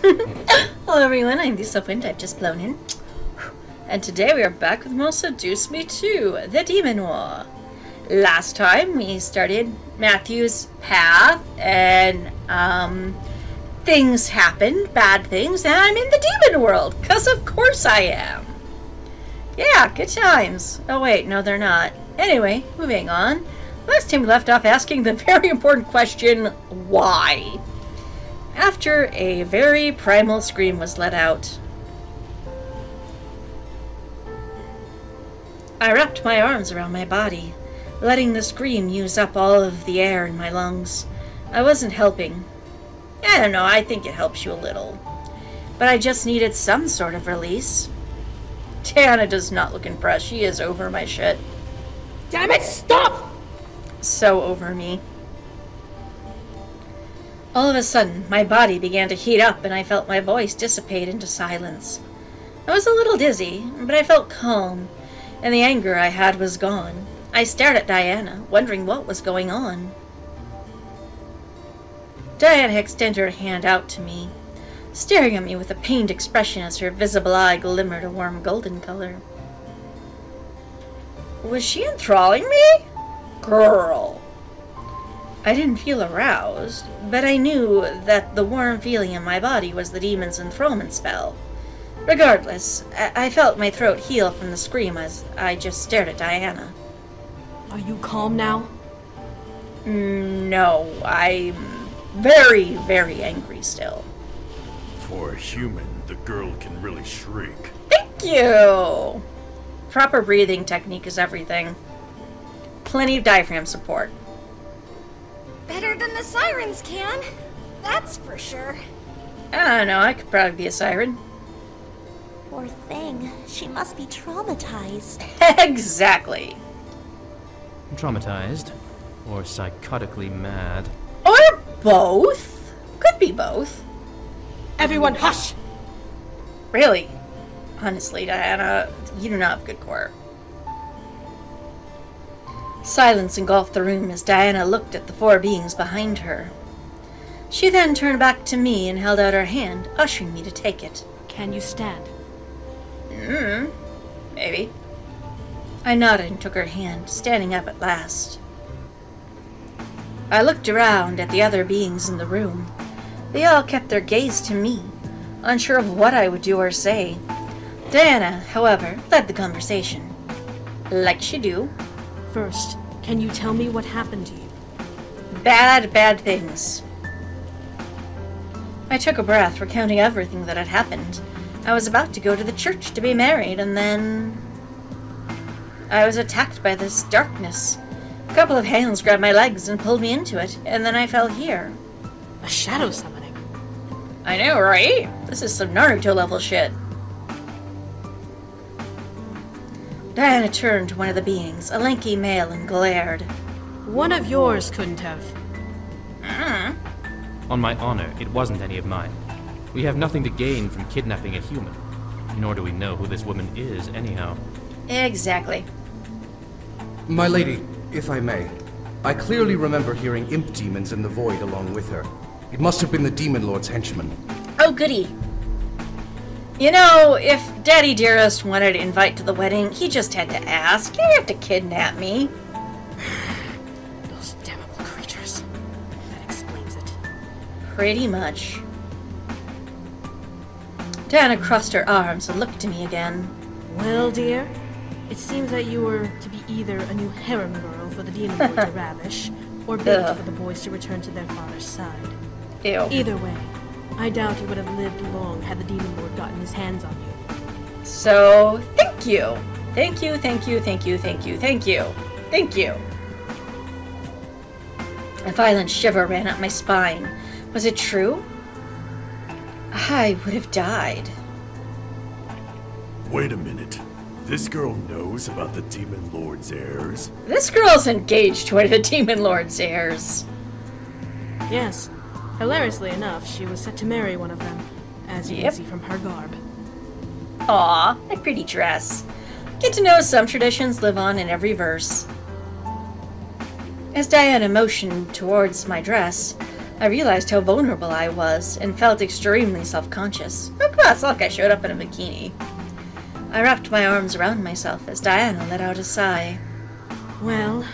Hello everyone, I'm the Subwind. I've just blown in. And today we are back with more Seduce Me 2, the Demon War. Last time we started Mathew's path and things happened, bad things, and I'm in the demon world, because of course I am. Yeah, good times. Oh wait, no they're not. Anyway, moving on. Last time we left off asking the very important question, why? After a very primal scream was let out, I wrapped my arms around my body, letting the scream use up all of the air in my lungs. I wasn't helping. I don't know, I think it helps you a little. But I just needed some sort of release. Tana does not look impressed. She is over my shit. Damn it, stop! So over me. All of a sudden, my body began to heat up and I felt my voice dissipate into silence. I was a little dizzy, but I felt calm, and the anger I had was gone. I stared at Diana, wondering what was going on. Diana extended her hand out to me, staring at me with a pained expression as her visible eye glimmered a warm golden color. Was she enthralling me? Girl. I didn't feel aroused, but I knew that the warm feeling in my body was the demon's enthrallment spell. Regardless, I felt my throat heal from the scream as I just stared at Diana. Are you calm now? No, I'm very, very angry still. For a human, the girl can really shriek. Thank you! Proper breathing technique is everything. Plenty of diaphragm support. Better than the sirens can. That's for sure. I don't know, I could probably be a siren. Poor thing. She must be traumatized. Exactly. Traumatized. Or psychotically mad. Or both. Could be both. Everyone, hush! Really? Honestly, Diana, you do not have good core. Silence engulfed the room as Diana looked at the four beings behind her. She then turned back to me and held out her hand, ushering me to take it. Can you stand? Maybe. I nodded and took her hand, standing up at last. I looked around at the other beings in the room. They all kept their gaze to me, unsure of what I would do or say. Diana, however, led the conversation. Like she do. First, can you tell me what happened to you? Bad things. I took a breath, recounting everything that had happened. I was about to go to the church to be married, and then I was attacked by this darkness. A couple of hands grabbed my legs and pulled me into it, and then I fell here. A shadow summoning. I know, right? This is some Naruto level shit. Diana turned to one of the beings, a lanky male, and glared. One of yours couldn't have. On my honor, it wasn't any of mine. We have nothing to gain from kidnapping a human. Nor do we know who this woman is, anyhow. Exactly. My lady, if I may, I clearly remember hearing imp demons in the void along with her. It must have been the Demon Lord's henchmen. Oh, goody. You know, if Daddy Dearest wanted to invite to the wedding, he just had to ask. He didn't have to kidnap me. Those damnable creatures. That explains it. Pretty much. Diana crossed her arms and looked to me again. Well, dear, it seems that you were to be either a new harem girl for the Demon Lord to ravish, or bait for the boys to return to their father's side. Ew. Either way, I doubt you would have lived long had the Demon Lord gotten his hands on you. So, thank you. Thank you, thank you, thank you, thank you, thank you. Thank you. A violent shiver ran up my spine. Was it true? I would have died. Wait a minute. This girl knows about the Demon Lord's heirs? This girl's engaged to one of the Demon Lord's heirs. Yes. Hilariously enough, she was set to marry one of them, as you can see from her garb. Aw, a pretty dress. Get to know some traditions live on in every verse. As Diana motioned towards my dress, I realized how vulnerable I was and felt extremely self-conscious. Oh, come on, it's not like I showed up in a bikini. I wrapped my arms around myself as Diana let out a sigh. Well,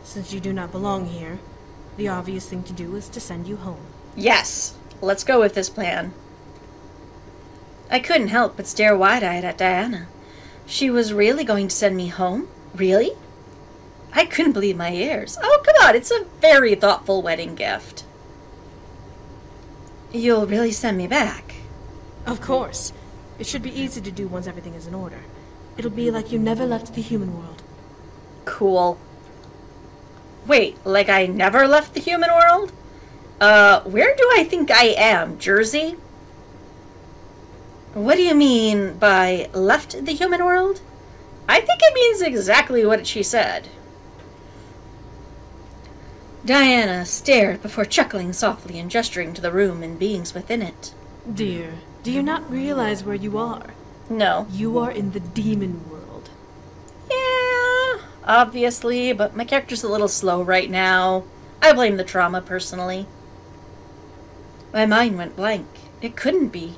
since you do not belong here, the obvious thing to do is to send you home. Yes, let's go with this plan. I couldn't help but stare wide-eyed at Diana. She was really going to send me home? Really? I couldn't believe my ears. Oh, come on, it's a very thoughtful wedding gift. You'll really send me back? Of course. It should be easy to do once everything is in order. It'll be like you never left the human world. Cool. Wait, like I never left the human world? Where do I think I am? Jersey? What do you mean by left the human world? I think it means exactly what she said. Diana stared before chuckling softly and gesturing to the room and beings within it. Dear, do you not realize where you are? No. You are in the demon world. Yeah, obviously, but my character's a little slow right now. I blame the trauma, personally. My mind went blank. It couldn't be.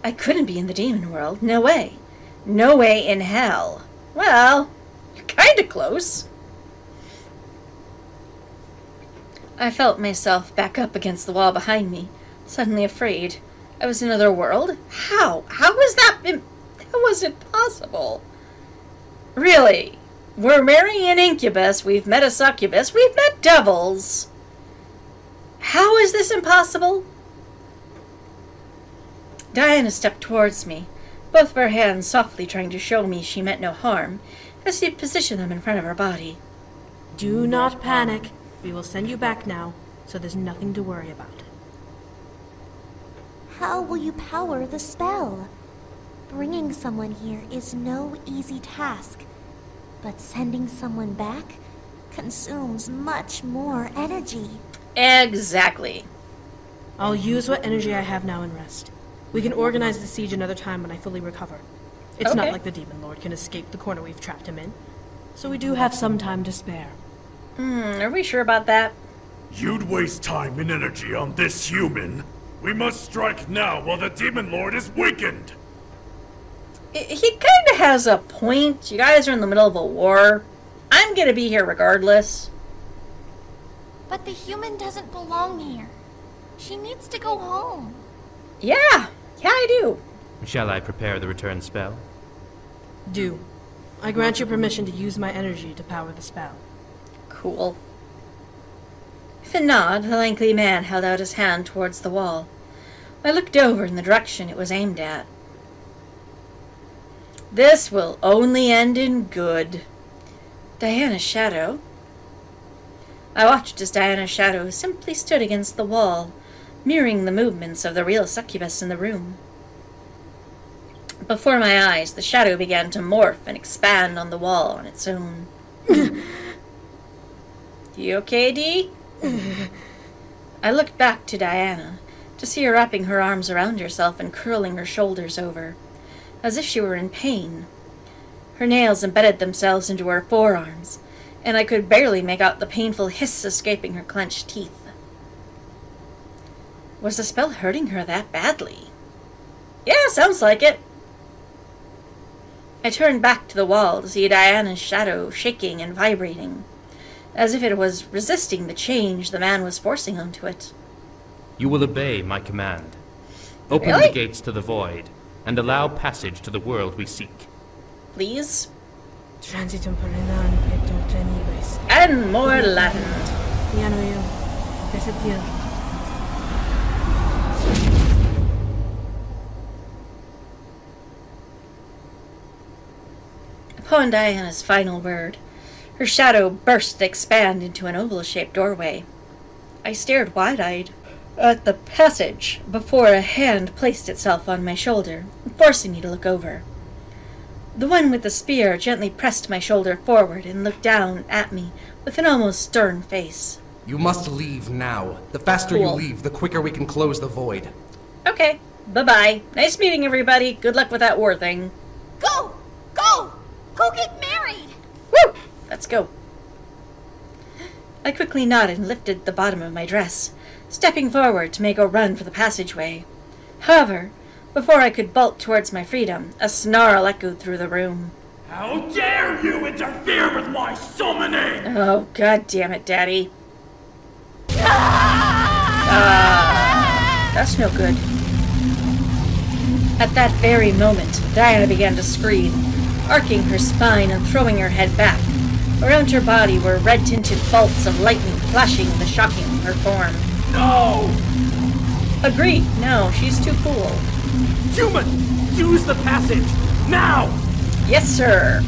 I couldn't be in the demon world. No way. No way in hell. Well, you're kinda close. I felt myself back up against the wall behind me, suddenly afraid. I was in another world? How? How was that? How was it possible? Really? We're marrying an incubus, we've met a succubus, we've met devils. How is this impossible? Diana stepped towards me, both of her hands softly trying to show me she meant no harm, as she positioned them in front of her body. Do not panic. We will send you back now, so there's nothing to worry about. How will you power the spell? Bringing someone here is no easy task, but sending someone back consumes much more energy. Exactly. I'll use what energy I have now and rest. We can organize the siege another time when I fully recover. It's not like the Demon Lord can escape the corner we've trapped him in, so we do have some time to spare. Are we sure about that? You'd waste time and energy on this human. We must strike now while the Demon Lord is weakened. He kind of has a point. You guys are in the middle of a war. I'm gonna be here regardless. But the human doesn't belong here. She needs to go home. Yeah, I do. Shall I prepare the return spell? Do. I grant you permission to use my energy to power the spell. Cool. With a nod, the lanky man held out his hand towards the wall. I looked over in the direction it was aimed at. This will only end in good. Diana's shadow. I watched as Diana's shadow simply stood against the wall, mirroring the movements of the real succubus in the room. Before my eyes, the shadow began to morph and expand on the wall on its own. You okay, Dee? I looked back to Diana, to see her wrapping her arms around herself and curling her shoulders over, as if she were in pain. Her nails embedded themselves into her forearms, and I could barely make out the painful hiss escaping her clenched teeth. Was the spell hurting her that badly? Yeah, sounds like it. I turned back to the wall to see Diana's shadow shaking and vibrating, as if it was resisting the change the man was forcing onto it. You will obey my command. Open Really? the gates to the void, and allow passage to the world we seek. Please? Transitum per renani petum trenibus. And more Latin. Piano io. Perceptio. Upon Diana's final word, her shadow burst to expand into an oval-shaped doorway. I stared wide-eyed at the passage before a hand placed itself on my shoulder, forcing me to look over. The one with the spear gently pressed my shoulder forward and looked down at me with an almost stern face. You must leave now. The faster you Cool. leave, the quicker we can close the void. Okay, bye-bye. Nice meeting everybody. Good luck with that war thing. Go! Go! Go get married! Woo! Let's go. I quickly nodded and lifted the bottom of my dress, stepping forward to make a run for the passageway. However, before I could bolt towards my freedom, a snarl echoed through the room. How dare you interfere with my summoning! Oh, god damn it, Daddy. That's no good. At that very moment, Diana began to scream, arcing her spine and throwing her head back. Around her body were red-tinted bolts of lightning flashing with the shocking of her form. No! Agreed. No, she's too cool. Human! Use the passage! Now! Yes, sir.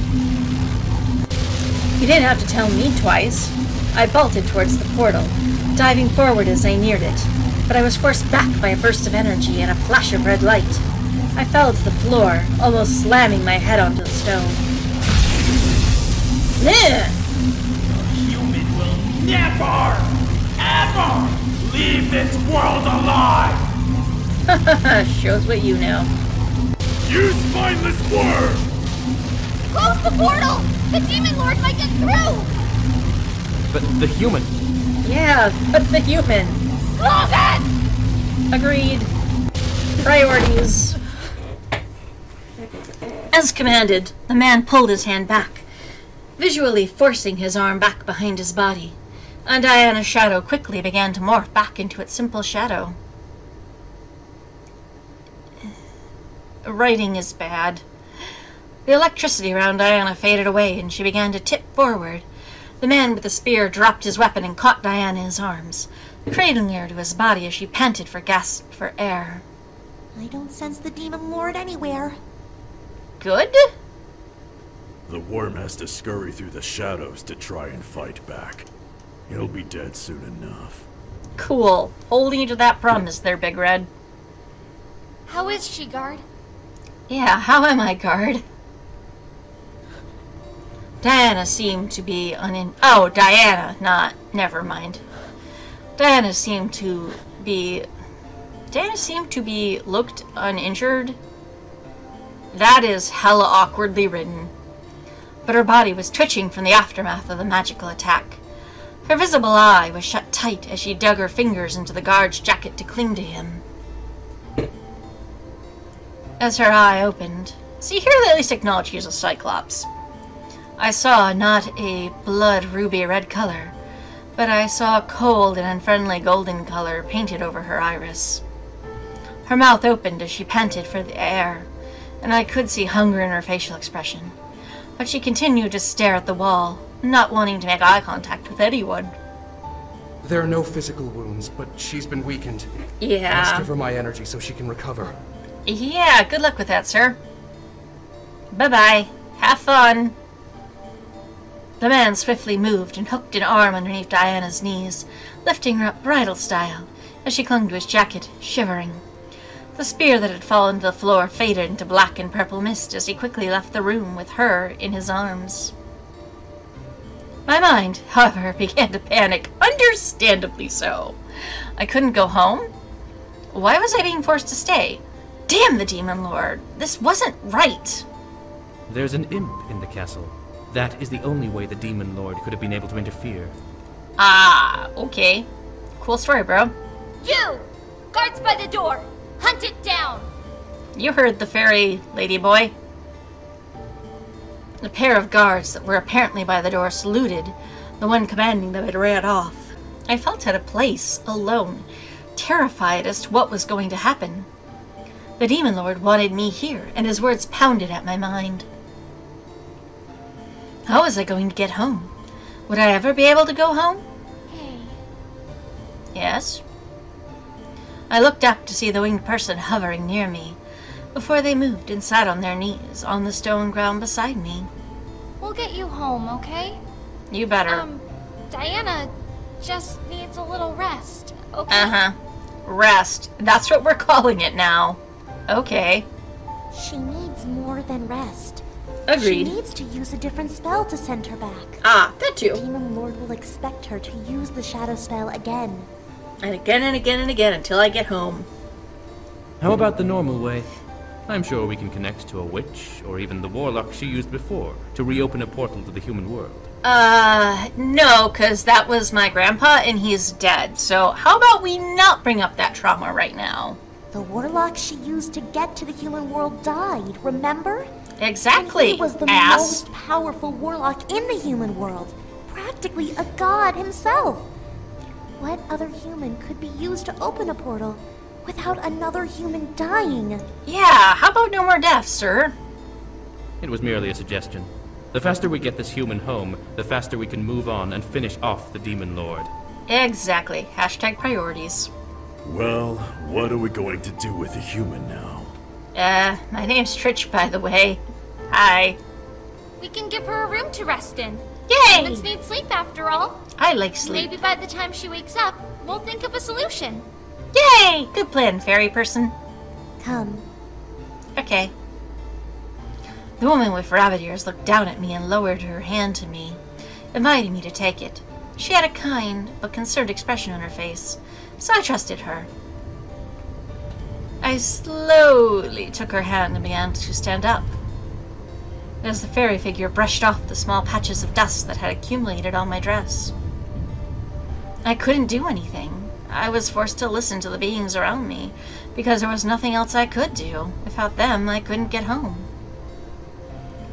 You didn't have to tell me twice. I bolted towards the portal, diving forward as I neared it, but I was forced back by a burst of energy and a flash of red light. I fell to the floor, almost slamming my head onto the stone. The human will never, ever leave this world alive! Shows what you know. You spineless worm! Close the portal! The Demon Lord might get through! But the human... Yeah, but the human. Close it! Agreed. Priorities. As commanded, the man pulled his hand back, visually forcing his arm back behind his body, and Diana's shadow quickly began to morph back into its simple shadow. Writing is bad. The electricity around Diana faded away, and she began to tip forward. The man with the spear dropped his weapon and caught Diana in his arms, cradling her to his body as she panted for gasp for air. I don't sense the Demon Lord anywhere. Good? The worm has to scurry through the shadows to try and fight back. He'll be dead soon enough. Cool. Holding you to that promise there, Big Red. How is she, guard? Yeah, how am I, guard? Diana seemed to be Oh, Diana, not... Never mind. Diana seemed to be looked uninjured. That is hella awkwardly written. But her body was twitching from the aftermath of the magical attack. Her visible eye was shut tight as she dug her fingers into the guard's jacket to cling to him. As her eye opened, see, here they at least acknowledge he is a Cyclops. I saw not a blood ruby red color, but I saw a cold and unfriendly golden color painted over her iris. Her mouth opened as she panted for the air, and I could see hunger in her facial expression. But she continued to stare at the wall, not wanting to make eye contact with anyone. There are no physical wounds, but she's been weakened. Yeah. I must give her my energy so she can recover. Yeah, good luck with that, sir. Bye-bye. Have fun. The man swiftly moved and hooked an arm underneath Diana's knees, lifting her up bridal style, as she clung to his jacket, shivering. The spear that had fallen to the floor faded into black and purple mist as he quickly left the room with her in his arms. My mind, however, began to panic, understandably so. I couldn't go home? Why was I being forced to stay? Damn the Demon Lord! This wasn't right! There's an imp in the castle. That is the only way the Demon Lord could have been able to interfere. Ah, okay. Cool story, bro. You! Guards by the door! Hunt it down! You heard the fairy, lady boy. A pair of guards that were apparently by the door saluted. The one commanding them had ran off. I felt out of place, alone, terrified as to what was going to happen. The Demon Lord wanted me here, and his words pounded at my mind. How was I going to get home? Would I ever be able to go home? Hey. Yes? I looked up to see the winged person hovering near me, before they moved and sat on their knees on the stone ground beside me. We'll get you home, okay? You better. Diana just needs a little rest, okay? Uh-huh. Rest. That's what we're calling it now. Okay. She needs more than rest. Agreed. She needs to use a different spell to send her back. Ah, that The too. Demon Lord will expect her to use the shadow spell again. And again and again and again until I get home. How about the normal way? I'm sure we can connect to a witch, or even the warlock she used before, to reopen a portal to the human world. No, because that was my grandpa and he's dead. So how about we not bring up that trauma right now? The warlock she used to get to the human world died, remember? Exactly, And he was the ass. most powerful warlock in the human world. Practically a god himself. What other human could be used to open a portal without another human dying? Yeah, how about no more deaths, sir? It was merely a suggestion. The faster we get this human home, the faster we can move on and finish off the Demon Lord. Exactly. Hashtag priorities. Well, what are we going to do with the human now? My name's Tritch, by the way. Hi. We can give her a room to rest in. Yay! Humans need sleep after all. I like sleep. Maybe by the time she wakes up, we'll think of a solution. Yay! Good plan, fairy person. Come. Okay. The woman with rabbit ears looked down at me and lowered her hand to me, inviting me to take it. She had a kind but concerned expression on her face, so I trusted her. I slowly took her hand and began to stand up. As the fairy figure brushed off the small patches of dust that had accumulated on my dress. I couldn't do anything. I was forced to listen to the beings around me, because there was nothing else I could do. Without them, I couldn't get home.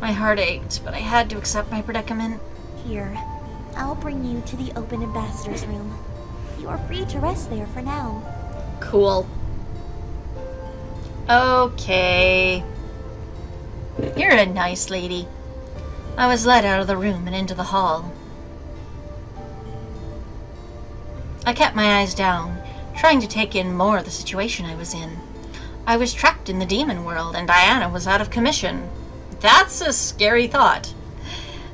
My heart ached, but I had to accept my predicament. Here, I'll bring you to the open ambassador's room. You are free to rest there for now. Cool. Okay. You're a nice lady. I was led out of the room and into the hall. I kept my eyes down, trying to take in more of the situation I was in. I was trapped in the demon world, and Diana was out of commission. That's a scary thought.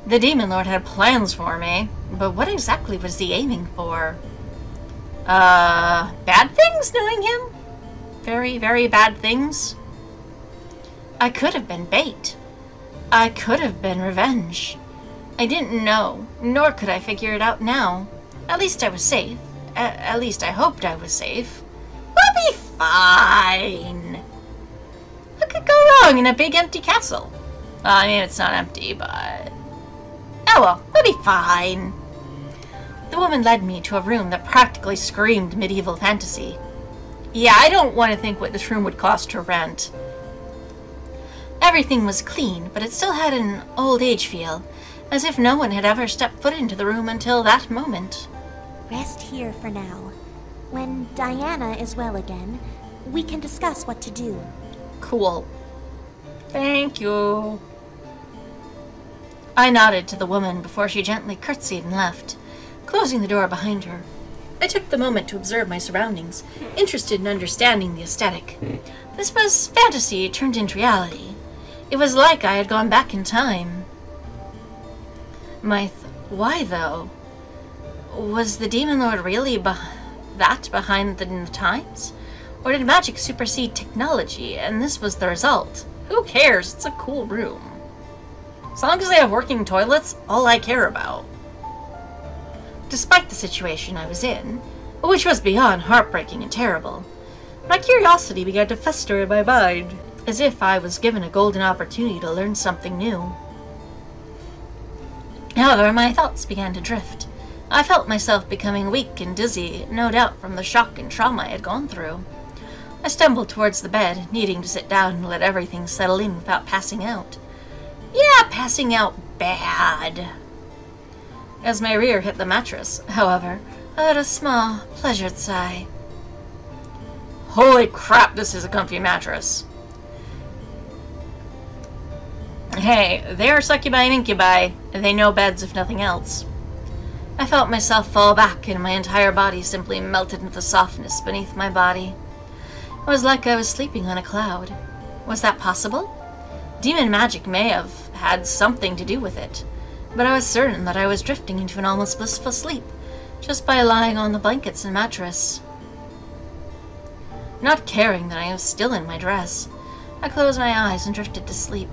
The Demon Lord had plans for me, but what exactly was he aiming for? Bad things, knowing him? Very, very bad things? I could have been bait. I could have been revenge. I didn't know, nor could I figure it out now. At least I was safe. At least I hoped I was safe. We'll be fine. What could go wrong in a big empty castle? Well, I mean, it's not empty, but... Oh well, we'll be fine. The woman led me to a room that practically screamed medieval fantasy. Yeah, I don't want to think what this room would cost to rent. Everything was clean, but it still had an old age feel, as if no one had ever stepped foot into the room until that moment. Rest here for now. When Diana is well again, we can discuss what to do. Cool. Thank you. I nodded to the woman before she gently curtsied and left, closing the door behind her. I took the moment to observe my surroundings, interested in understanding the aesthetic. This was fantasy turned into reality. It was like I had gone back in time. Why though? Was the Demon Lord really behind the times? Or did magic supersede technology, and this was the result? Who cares? It's a cool room. As long as they have working toilets, all I care about. Despite the situation I was in, which was beyond heartbreaking and terrible, my curiosity began to fester in my mind, as if I was given a golden opportunity to learn something new. However, my thoughts began to drift. I felt myself becoming weak and dizzy, no doubt from the shock and trauma I had gone through. I stumbled towards the bed, needing to sit down and let everything settle in without passing out. Yeah, passing out bad. As my rear hit the mattress, however, I let a small, pleasured sigh. Holy crap, this is a comfy mattress. Hey, they are succubi and incubi. They know beds if nothing else. I felt myself fall back and my entire body simply melted into the softness beneath my body. It was like I was sleeping on a cloud. Was that possible? Demon magic may have had something to do with it, but I was certain that I was drifting into an almost blissful sleep, just by lying on the blankets and mattress. Not caring that I was still in my dress, I closed my eyes and drifted to sleep.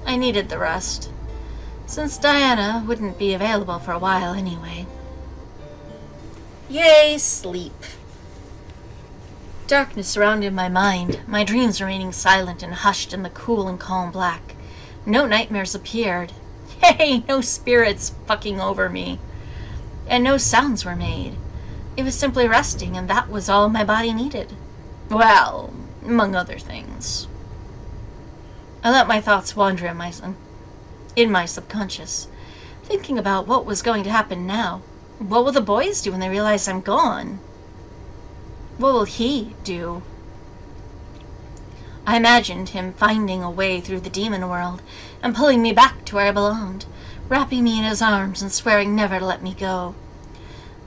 I needed the rest, since Diana wouldn't be available for a while anyway. Yay, sleep. Darkness surrounded my mind, my dreams remaining silent and hushed in the cool and calm black. No nightmares appeared. Hey, no spirits fucking over me. And no sounds were made. It was simply resting, and that was all my body needed. Well, among other things. I let my thoughts wander in my subconscious, thinking about what was going to happen now. What will the boys do when they realize I'm gone? What will he do? I imagined him finding a way through the demon world and pulling me back to where I belonged, wrapping me in his arms and swearing never to let me go.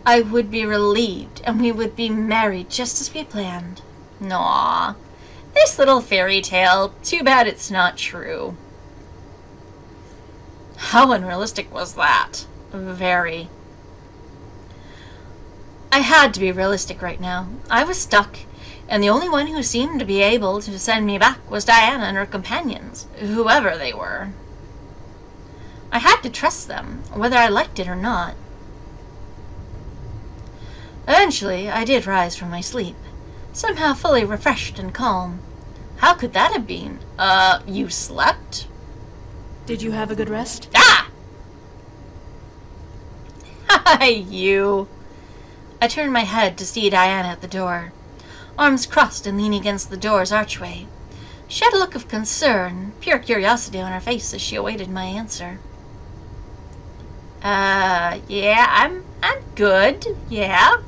I would be relieved, and we would be married just as we planned. Aw, this little fairy tale. Too bad it's not true. How unrealistic was that? Very. I had to be realistic right now. I was stuck, and the only one who seemed to be able to send me back was Diana and her companions, whoever they were. I had to trust them, whether I liked it or not. Eventually, I did rise from my sleep, somehow fully refreshed and calm. How could that have been? You slept? Did you have a good rest? Ah! Hi, you. I turned my head to see Diana at the door, arms crossed and leaning against the door's archway. She had a look of concern, pure curiosity on her face as she awaited my answer. Yeah, I'm good, yeah.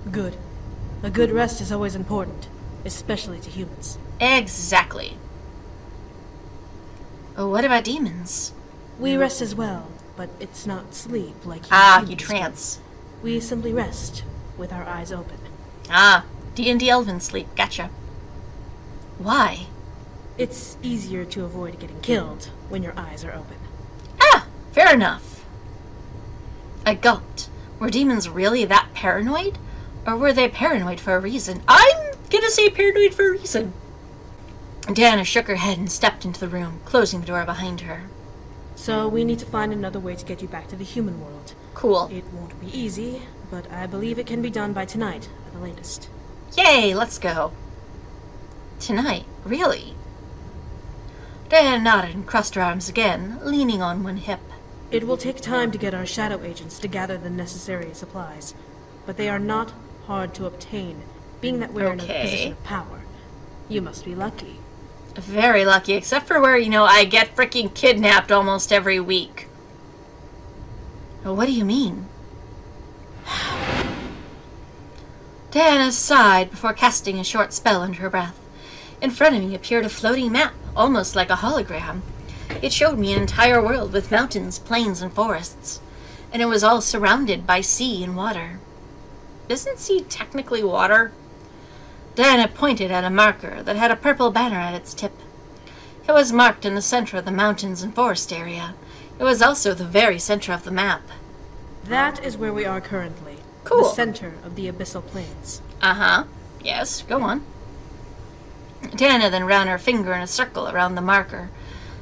Good. A good rest is always important, especially to humans. Exactly. Oh, what about demons? We rest as well, but it's not sleep like you You humans trance. do. We simply rest, with our eyes open. D&D elven sleep, gotcha. Why? It's easier to avoid getting killed when your eyes are open. Fair enough. I gulped. Were demons really that paranoid? Or were they paranoid for a reason? I'm gonna say paranoid for a reason. Diana shook her head and stepped into the room, closing the door behind her. So we need to find another way to get you back to the human world. Cool. It won't be easy, but I believe it can be done by tonight, at the latest. Yay, let's go. Tonight? Really? Diana nodded and crossed her arms again, leaning on one hip. It will take time to get our shadow agents to gather the necessary supplies, but they are not hard to obtain, being that we're in a position of power. You must be lucky. Very lucky, except for where, I get freaking kidnapped almost every week. What do you mean? Diana sighed before casting a short spell under her breath. In front of me appeared a floating map, almost like a hologram. It showed me an entire world with mountains, plains, and forests, and it was all surrounded by sea and water. Isn't sea technically water? Diana pointed at a marker that had a purple banner at its tip. It was marked in the center of the mountains and forest area. It was also the very center of the map. That is where we are currently. Cool. The center of the abyssal plains. Yes, go on. Diana then ran her finger in a circle around the marker,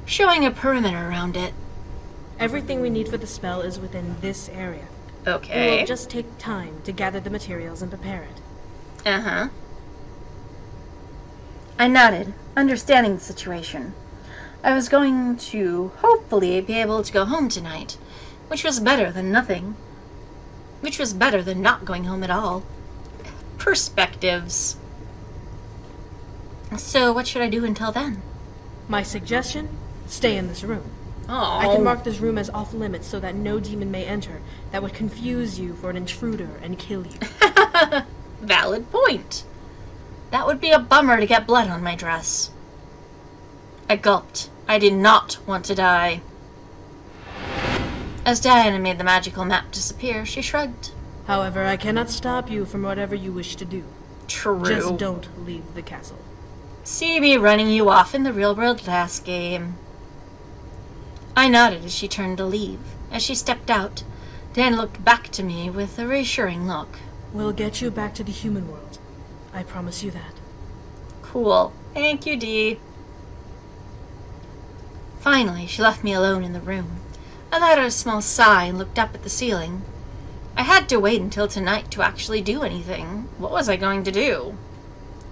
showing a perimeter around it. Everything we need for the spell is within this area. Okay. It will just take time to gather the materials and prepare it. I nodded, understanding the situation. I was going to, hopefully, be able to go home tonight, which was better than nothing. Which was better than not going home at all. Perspectives. So, what should I do until then? My suggestion? Stay in this room. Oh. I can mark this room as off-limits so that no demon may enter. That would confuse you for an intruder and kill you. Valid point. That would be a bummer to get blood on my dress. I gulped. I did not want to die. As Diana made the magical map disappear, she shrugged. However, I cannot stop you from whatever you wish to do. True. Just don't leave the castle. See me running you off in the real-world last game. I nodded as she turned to leave. As she stepped out, Dan looked back to me with a reassuring look. We'll get you back to the human world. I promise you that. Cool. Thank you, Dee. Finally, she left me alone in the room. I let out a small sigh and looked up at the ceiling. I had to wait until tonight to actually do anything. What was I going to do?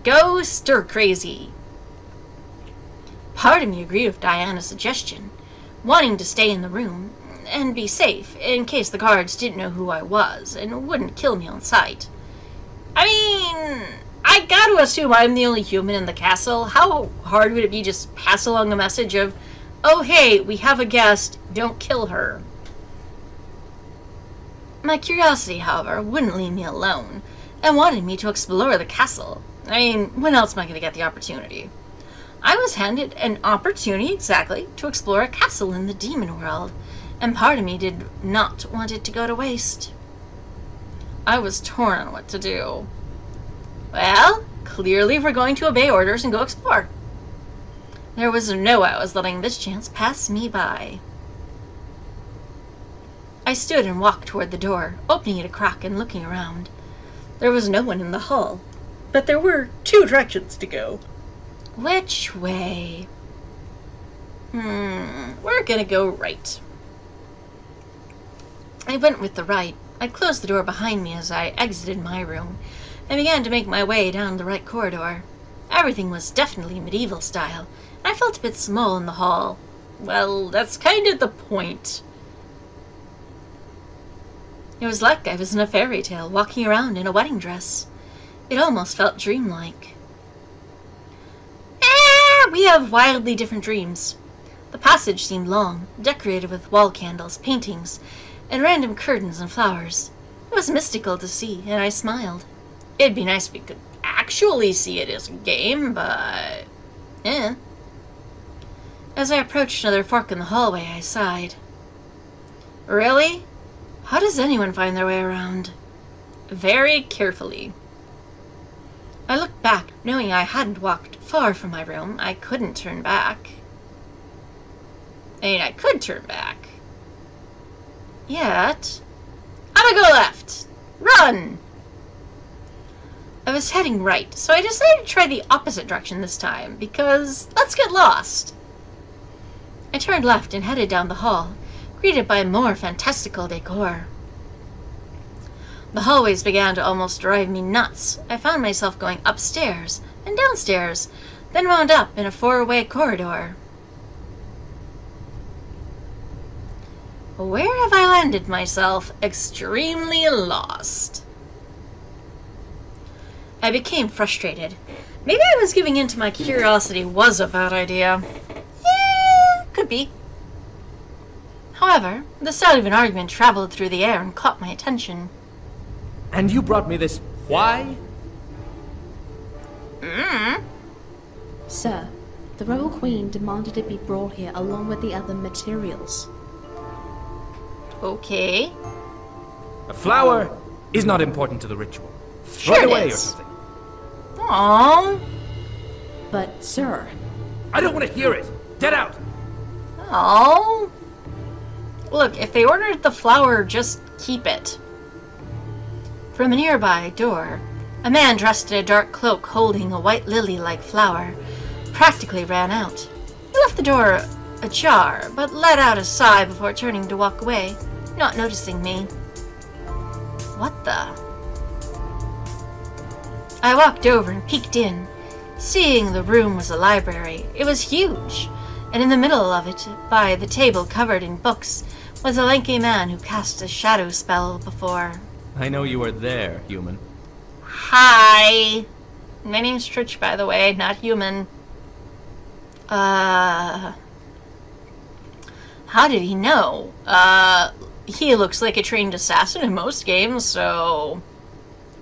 go stir crazy. Part of me agreed with Diana's suggestion, wanting to stay in the room and be safe in case the guards didn't know who I was and wouldn't kill me on sight. I mean, I gotta assume I'm the only human in the castle. How hard would it be just pass along a message of, oh hey, we have a guest, don't kill her? My curiosity, however, wouldn't leave me alone and wanted me to explore the castle. I mean, when else am I going to get the opportunity? I was handed an opportunity, exactly, to explore a castle in the demon world, and part of me did not want it to go to waste. I was torn on what to do. Well, clearly we're going to obey orders and go explore. There was no way I was letting this chance pass me by. I stood and walked toward the door, opening it a crack and looking around. There was no one in the hall, but there were 2 directions to go. Which way? We're gonna go right. I went with the right. I closed the door behind me as I exited my room and began to make my way down the right corridor. Everything was definitely medieval style, and I felt a bit small in the hall. Well, that's kind of the point. It was like I was in a fairy tale, walking around in a wedding dress. It almost felt dreamlike. We have wildly different dreams. The passage seemed long, decorated with wall candles, paintings, and random curtains and flowers. It was mystical to see, and I smiled. It'd be nice if we could actually see it as a game, but... As I approached another fork in the hallway, I sighed. Really? How does anyone find their way around? Very carefully. I looked back, knowing I hadn't walked far from my room. I couldn't turn back. I mean, I could turn back. Yet... I'm gonna go left! Run! I was heading right, so I decided to try the opposite direction this time, because let's get lost. I turned left and headed down the hall, greeted by more fantastical decor. The hallways began to almost drive me nuts. I found myself going upstairs and downstairs, then wound up in a 4-way corridor. Where have I landed myself? Extremely lost. I became frustrated. Maybe I was giving in to my curiosity was a bad idea. Yeah, could be. However, the sound of an argument traveled through the air and caught my attention. And you brought me this. Why? Sir, the Rebel Queen demanded it be brought here along with the other materials. Okay. A flower is not important to the ritual. Sure Throw it it away or is. something. Aww. But, sir... I don't want to hear it. Get out. Aww. Look, if they ordered the flower, just keep it. From a nearby door, a man dressed in a dark cloak holding a white lily-like flower practically ran out. He left the door ajar, but let out a sigh before turning to walk away, not noticing me. What the? I walked over and peeked in. Seeing the room was a library, it was huge, and in the middle of it, by the table covered in books, was a lanky man who cast a shadow spell before. I know you are there, human. Hi! My name's Trich, by the way, not human. How did he know? He looks like a trained assassin in most games, so...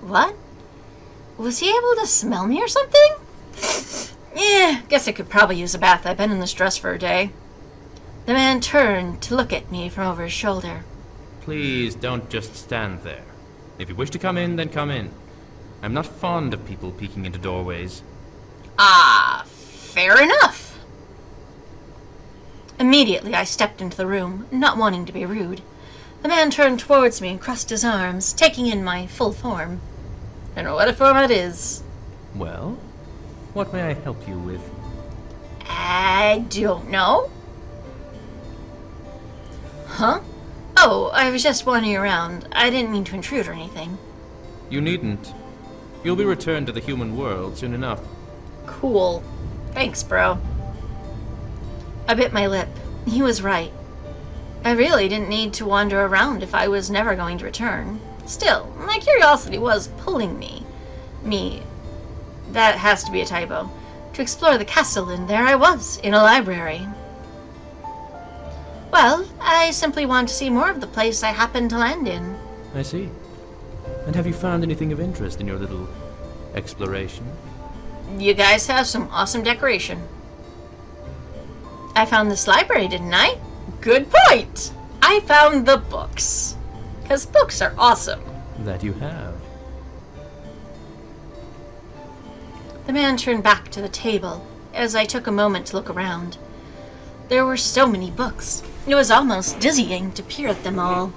What? Was he able to smell me or something? Yeah, guess I could probably use a bath. I've been in this dress for a day. The man turned to look at me from over his shoulder. Please don't just stand there. If you wish to come in, then come in. I'm not fond of people peeking into doorways. Ah, fair enough. Immediately, I stepped into the room, not wanting to be rude. The man turned towards me and crossed his arms, taking in my full form. And what a form it is. Well, what may I help you with? I don't know. Huh? Oh, I was just wandering around. I didn't mean to intrude or anything. You needn't. You'll be returned to the human world soon enough. Cool. Thanks, bro. I bit my lip. He was right. I really didn't need to wander around if I was never going to return. Still, my curiosity was pulling me. That has to be a typo. To explore the castle, and there I was, in a library. Well, I simply want to see more of the place I happened to land in. I see. And have you found anything of interest in your little exploration? You guys have some awesome decoration. I found this library, didn't I? Good point! I found the books. 'Cause books are awesome. That you have. The man turned back to the table as I took a moment to look around. There were so many books. It was almost dizzying to peer at them all.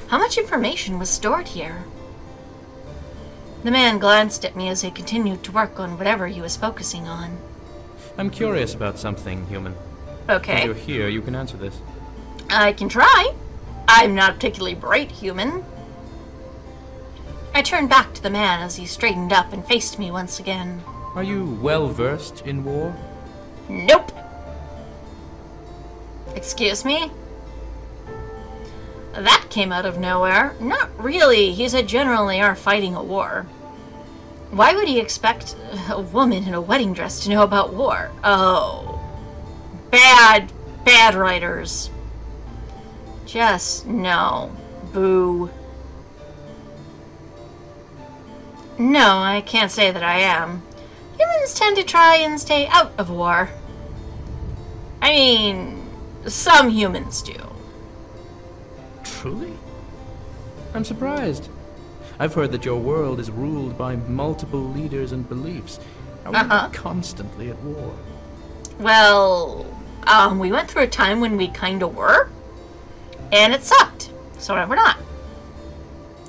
How much information was stored here? The man glanced at me as he continued to work on whatever he was focusing on. I'm curious about something, human. Okay. If you're here, you can answer this. I can try. I'm not a particularly bright human. I turned back to the man as he straightened up and faced me once again. Are you well versed in war? Nope. Excuse me? That came out of nowhere. Not really. He said generally are fighting a war. Why would he expect a woman in a wedding dress to know about war? Oh. Bad writers. Just no. Boo. No, I can't say that I am. Humans tend to try and stay out of war. I mean, some humans do. Truly? I'm surprised. I've heard that your world is ruled by multiple leaders and beliefs. Are we constantly at war? Well, we went through a time when we kinda were. And it sucked. So we're not.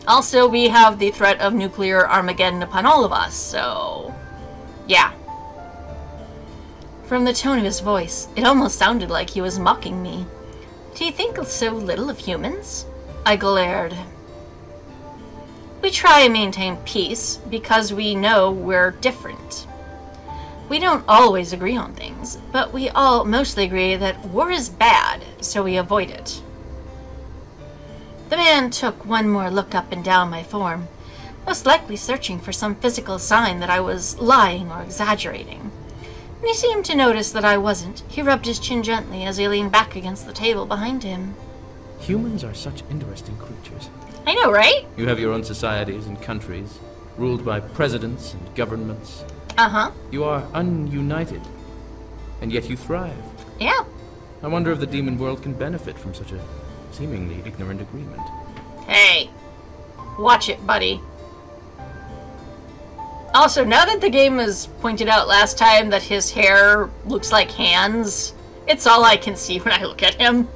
Also, we have the threat of nuclear Armageddon upon all of us, so... yeah. From the tone of his voice, it almost sounded like he was mocking me. Do you think so little of humans? I glared. We try and maintain peace because we know we're different. We don't always agree on things, but we all mostly agree that war is bad, so we avoid it. The man took one more look up and down my form, most likely searching for some physical sign that I was lying or exaggerating. When he seemed to notice that I wasn't, he rubbed his chin gently as he leaned back against the table behind him. Humans are such interesting creatures. I know, right? You have your own societies and countries, ruled by presidents and governments. You are ununited, and yet you thrive. Yeah. I wonder if the demon world can benefit from such a seemingly ignorant agreement. Hey, watch it, buddy. Also, now that the game has pointed out last time that his hair looks like hands, it's all I can see when I look at him.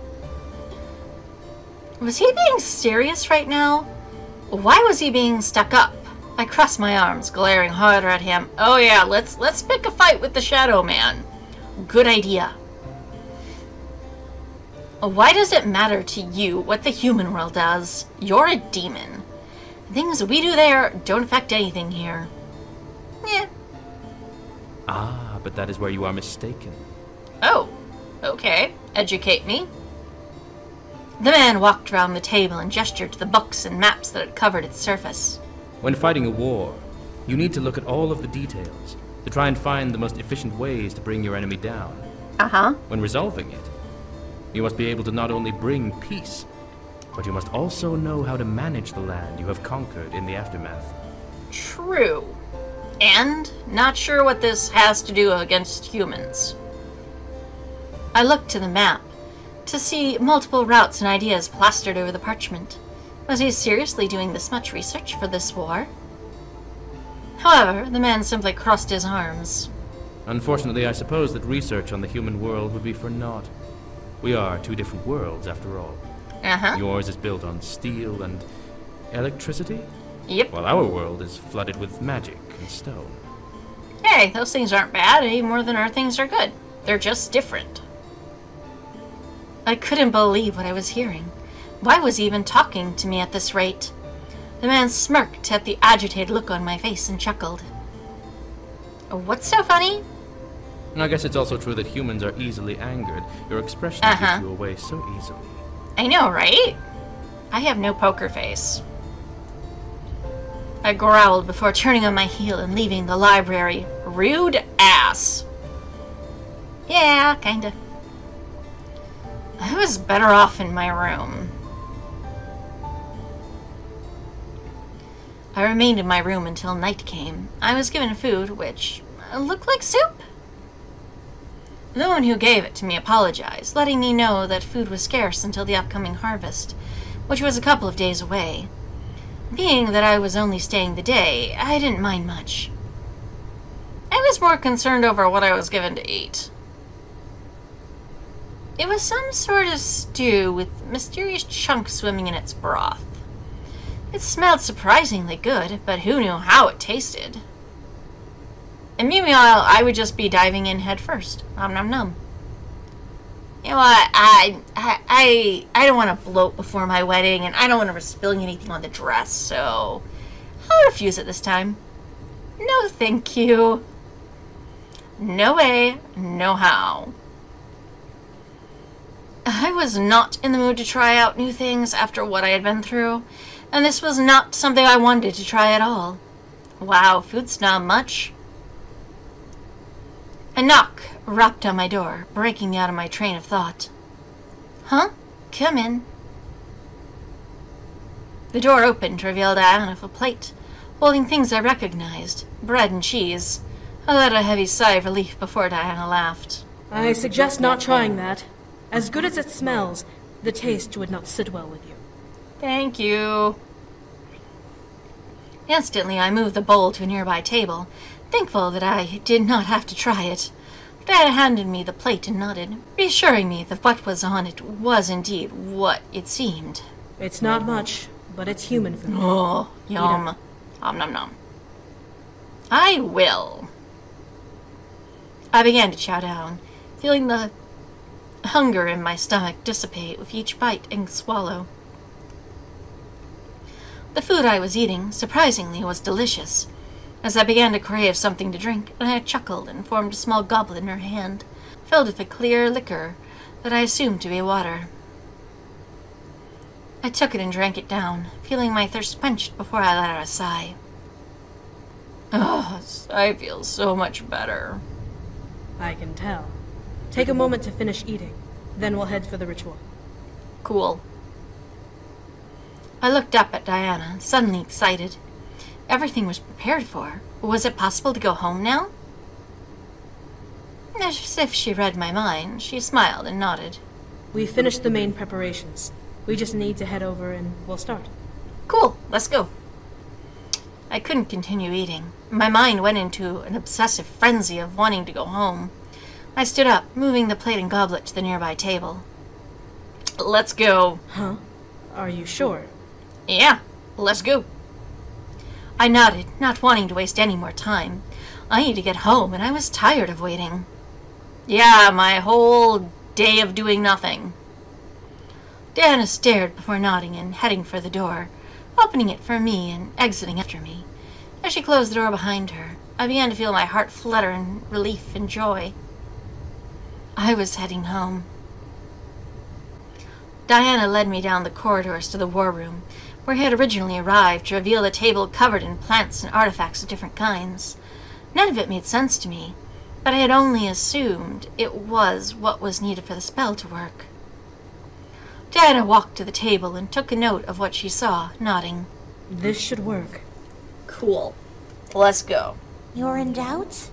Was he being serious right now? Why was he being stuck up? I crossed my arms, glaring harder at him. Oh yeah, let's pick a fight with the Shadow Man. Good idea. Why does it matter to you what the human world does? You're a demon. Things we do there don't affect anything here. Yeah. Ah, but that is where you are mistaken. Oh, okay. Educate me. The man walked around the table and gestured to the books and maps that had covered its surface. When fighting a war, you need to look at all of the details to try and find the most efficient ways to bring your enemy down. When resolving it, you must be able to not only bring peace, but you must also know how to manage the land you have conquered in the aftermath. True. And not sure what this has to do against humans. I looked to the map to see multiple routes and ideas plastered over the parchment. Was he seriously doing this much research for this war? However, the man simply crossed his arms. Unfortunately, I suppose that research on the human world would be for naught. We are two different worlds, after all. Yours is built on steel and electricity? Yep. While our world is flooded with magic and stone. Hey, those things aren't bad any more than our things are good. They're just different. I couldn't believe what I was hearing. Why was he even talking to me at this rate? The man smirked at the agitated look on my face and chuckled. What's so funny? I guess it's also true that humans are easily angered. Your expression gives you away so easily. I know, right? I have no poker face. I growled before turning on my heel and leaving the library. Rude ass. Yeah, kinda. I was better off in my room. I remained in my room until night came. I was given food, which looked like soup. The woman who gave it to me apologized, letting me know that food was scarce until the upcoming harvest, which was a couple of days away. Being that I was only staying the day, I didn't mind much. I was more concerned over what I was given to eat. It was some sort of stew with mysterious chunks swimming in its broth. It smelled surprisingly good, but who knew how it tasted? And meanwhile, I would just be diving in head first. Nom nom nom. You know what? I don't want to bloat before my wedding, and I don't want to risk spilling anything on the dress, so I'll refuse it this time. No, thank you. No way, no how. I was not in the mood to try out new things after what I had been through, and this was not something I wanted to try at all. Wow, food's not much. A knock rapped on my door, breaking me out of my train of thought. Huh? Come in. The door opened to reveal Diana with a plate, holding things I recognized, bread and cheese. I let a heavy sigh of relief before Diana laughed. I suggest not trying that. As good as it smells, the taste would not sit well with you. Thank you. Instantly, I moved the bowl to a nearby table, thankful that I did not have to try it. Diana handed me the plate and nodded, reassuring me that what was on it was indeed what it seemed. It's not much, but it's human food. Oh, yum. Nom nom nom. I will. I began to chow down, feeling the hunger in my stomach dissipate with each bite and swallow. The food I was eating, surprisingly, was delicious. As I began to crave something to drink, I chuckled and formed a small goblet in her hand, filled with a clear liquor that I assumed to be water. I took it and drank it down, feeling my thirst quenched before I let out a sigh. Oh, I feel so much better. I can tell. Take a moment to finish eating, then we'll head for the ritual. Cool. I looked up at Diana, suddenly excited. Everything was prepared for. Was it possible to go home now? As if she read my mind, she smiled and nodded. We finished the main preparations. We just need to head over and we'll start. Cool, let's go. I couldn't continue eating. My mind went into an obsessive frenzy of wanting to go home. I stood up, moving the plate and goblet to the nearby table. Let's go. Huh? Are you sure? Yeah, let's go. I nodded, not wanting to waste any more time. I need to get home, and I was tired of waiting. Yeah, my whole day of doing nothing. Diana stared before nodding and heading for the door, opening it for me and exiting after me. As she closed the door behind her, I began to feel my heart flutter in relief and joy. I was heading home. Diana led me down the corridors to the war room, where he had originally arrived, to reveal a table covered in plants and artifacts of different kinds. None of it made sense to me, but I had only assumed it was what was needed for the spell to work. Diana walked to the table and took a note of what she saw, nodding. This should work. Cool. Let's go. You're in doubt?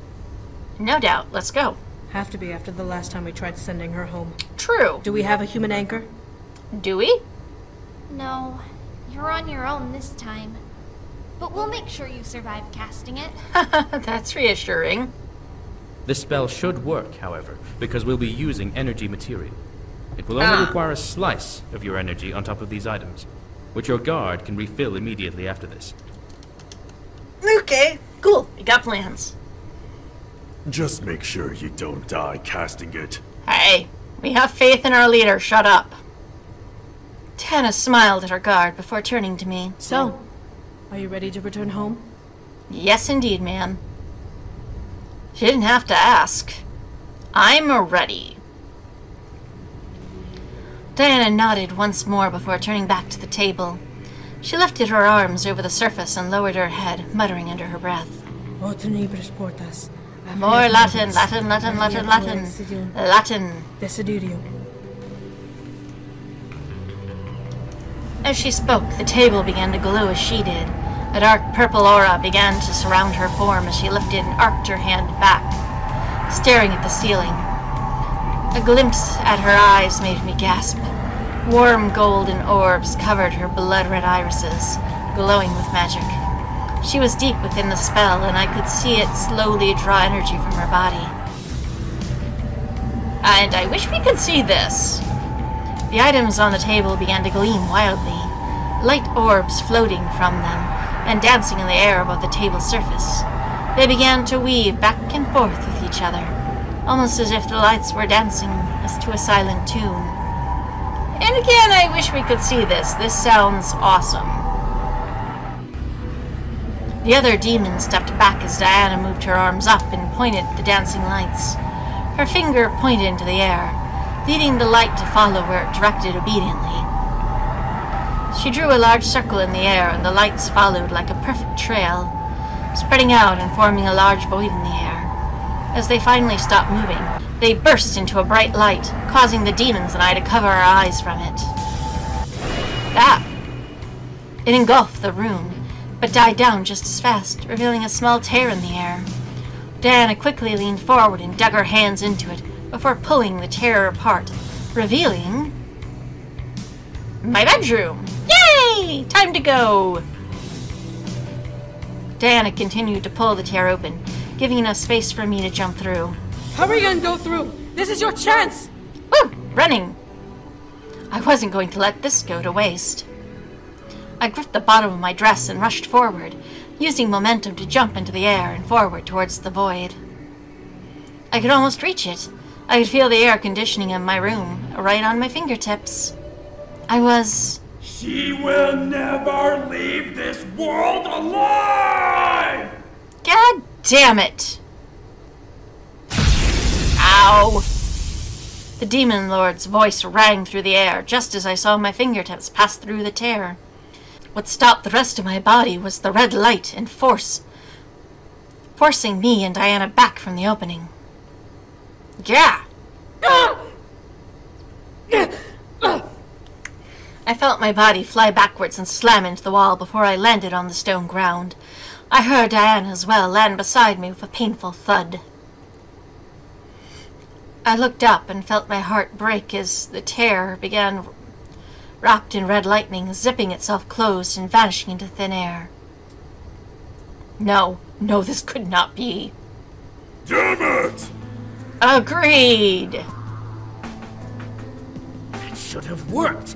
No doubt. Let's go. Have to be after the last time we tried sending her home. True. Do we have a human anchor? Do we? No, you're on your own this time. But we'll make sure you survive casting it. That's reassuring. This spell should work, however, because we'll be using energy material. It will only require a slice of your energy on top of these items, which your guard can refill immediately after this. Okay, cool. We got plans. Just make sure you don't die casting it. Hey, we have faith in our leader. Shut up. Tana smiled at her guard before turning to me. So, Are you ready to return home? Yes, indeed, ma'am. She didn't have to ask. I'm ready. Diana nodded once more before turning back to the table. She lifted her arms over the surface and lowered her head, muttering under her breath. More Latin, Latin, Latin, Latin, Latin, Latin. Desiderio. As she spoke, the table began to glow as she did. A dark purple aura began to surround her form as she lifted and arced her hand back, staring at the ceiling. A glimpse at her eyes made me gasp. Warm golden orbs covered her blood-red irises, glowing with magic. She was deep within the spell, and I could see it slowly draw energy from her body. And I wish we could see this. The items on the table began to gleam wildly, light orbs floating from them and dancing in the air above the table's surface. They began to weave back and forth with each other, almost as if the lights were dancing as to a silent tune. And again, I wish we could see this. This sounds awesome. The other demon stepped back as Diana moved her arms up and pointed at the dancing lights. Her finger pointed into the air, leading the light to follow where it directed obediently. She drew a large circle in the air, and the lights followed like a perfect trail, spreading out and forming a large void in the air. As they finally stopped moving, they burst into a bright light, causing the demons and I to cover our eyes from it. It engulfed the room, but died down just as fast, revealing a small tear in the air. Diana quickly leaned forward and dug her hands into it before pulling the tear apart, revealing my bedroom. Yay! Time to go! Diana continued to pull the tear open, giving enough space for me to jump through. Hurry and go through! This is your chance! Woo! Running! I wasn't going to let this go to waste. I gripped the bottom of my dress and rushed forward, using momentum to jump into the air and forward towards the void. I could almost reach it. I could feel the air conditioning in my room, right on my fingertips. She will never leave this world alive! God damn it! Ow! The Demon Lord's voice rang through the air just as I saw my fingertips pass through the tear. What stopped the rest of my body was the red light and force, forcing me and Diana back from the opening. Yeah! I felt my body fly backwards and slam into the wall before I landed on the stone ground. I heard Diana as well land beside me with a painful thud. I looked up and felt my heart break as the tear began, wrapped in red lightning, zipping itself closed and vanishing into thin air. No, this could not be. Damn it! Agreed! That should have worked!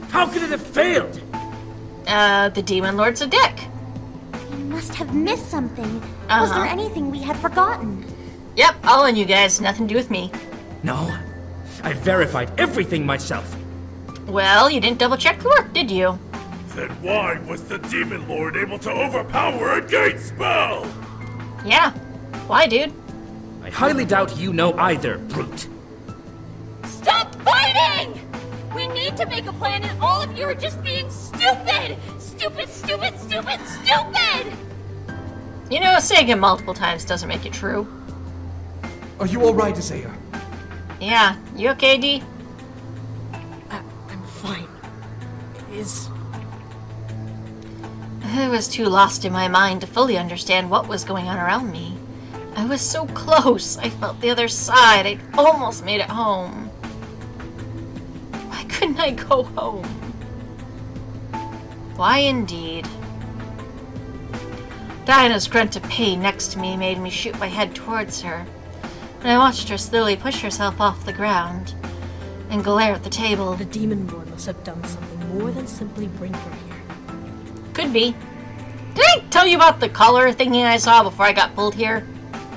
How could it have failed? The Demon Lord's a dick. We must have missed something. Was there anything we had forgotten? Yep, all on you guys, nothing to do with me. No, I verified everything myself. Well, you didn't double check the work, did you? Then why was the Demon Lord able to overpower a gate spell? Yeah, why, dude? I highly doubt you know either, brute. Stop fighting! We need to make a plan and all of you are just being stupid! Stupid, stupid, stupid, stupid! You know, saying it multiple times doesn't make it true. Are you alright, Isaiah? Yeah, you okay, D? I'm fine. I was too lost in my mind to fully understand what was going on around me. I was so close. I felt the other side. I'd almost made it home. Why couldn't I go home? Why indeed? Diana's grunt of pain next to me made me shoot my head towards her, and I watched her slowly push herself off the ground and glare at the table. The Demon Lord must have done something more than simply bring her here. Could be. Did I tell you about the collar thingy I saw before I got pulled here?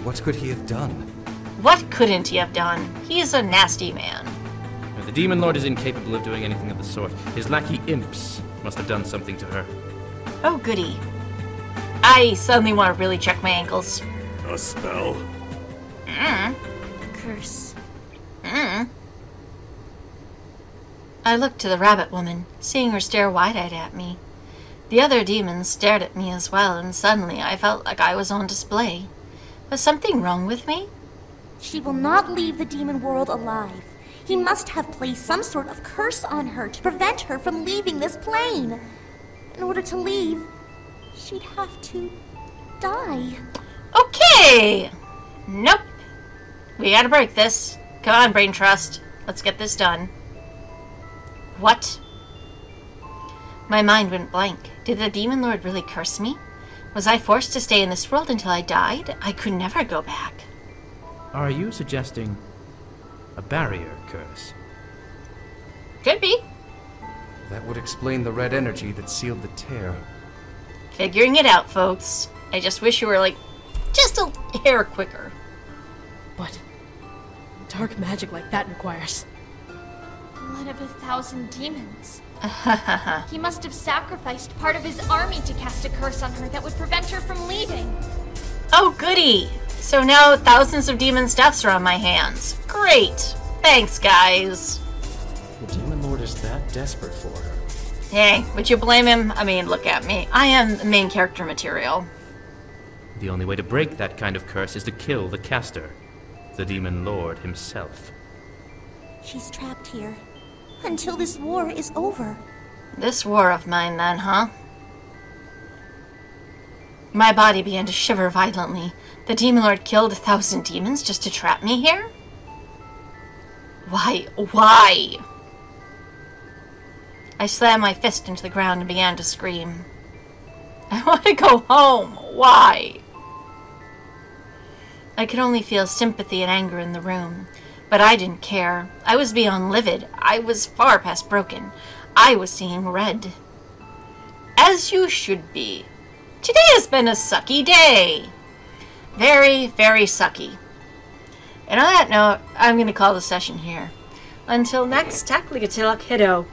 What could he have done? What couldn't he have done? He's a nasty man. The Demon Lord is incapable of doing anything of the sort. His lackey imps must have done something to her. Oh, goody. I suddenly want to really check my ankles. A spell? Curse. I looked to the rabbit woman, seeing her stare wide-eyed at me. The other demons stared at me as well, and suddenly I felt like I was on display. Was something wrong with me? She will not leave the demon world alive. He must have placed some sort of curse on her to prevent her from leaving this plane. In order to leave, she'd have to die. Okay! Nope. We gotta break this. Come on, Brain Trust. Let's get this done. What? My mind went blank. Did the Demon Lord really curse me? Was I forced to stay in this world until I died? I could never go back. Are you suggesting a barrier curse? Could be. That would explain the red energy that sealed the tear. Figuring it out, folks. I just wish you were, like, just a hair quicker. What dark magic like that requires? Blood of 1,000 demons. He must have sacrificed part of his army to cast a curse on her that would prevent her from leaving. Oh, goody! So now thousands of demons' deaths are on my hands. Great! Thanks, guys. The Demon Lord is that desperate for her. Hey, would you blame him? I mean, look at me. I am the main character material. The only way to break that kind of curse is to kill the caster, the Demon Lord himself. She's trapped here until this war is over. This war of mine, then, huh? My body began to shiver violently. The Demon Lord killed 1,000 demons just to trap me here? Why? Why? I slammed my fist into the ground and began to scream. I want to go home. Why? I could only feel sympathy and anger in the room. But I didn't care. I was beyond livid. I was far past broken. I was seeing red. As you should be. Today has been a sucky day. Very, very sucky. And on that note, I'm going to call the session here. Until next, Tackligatilk Hiddo.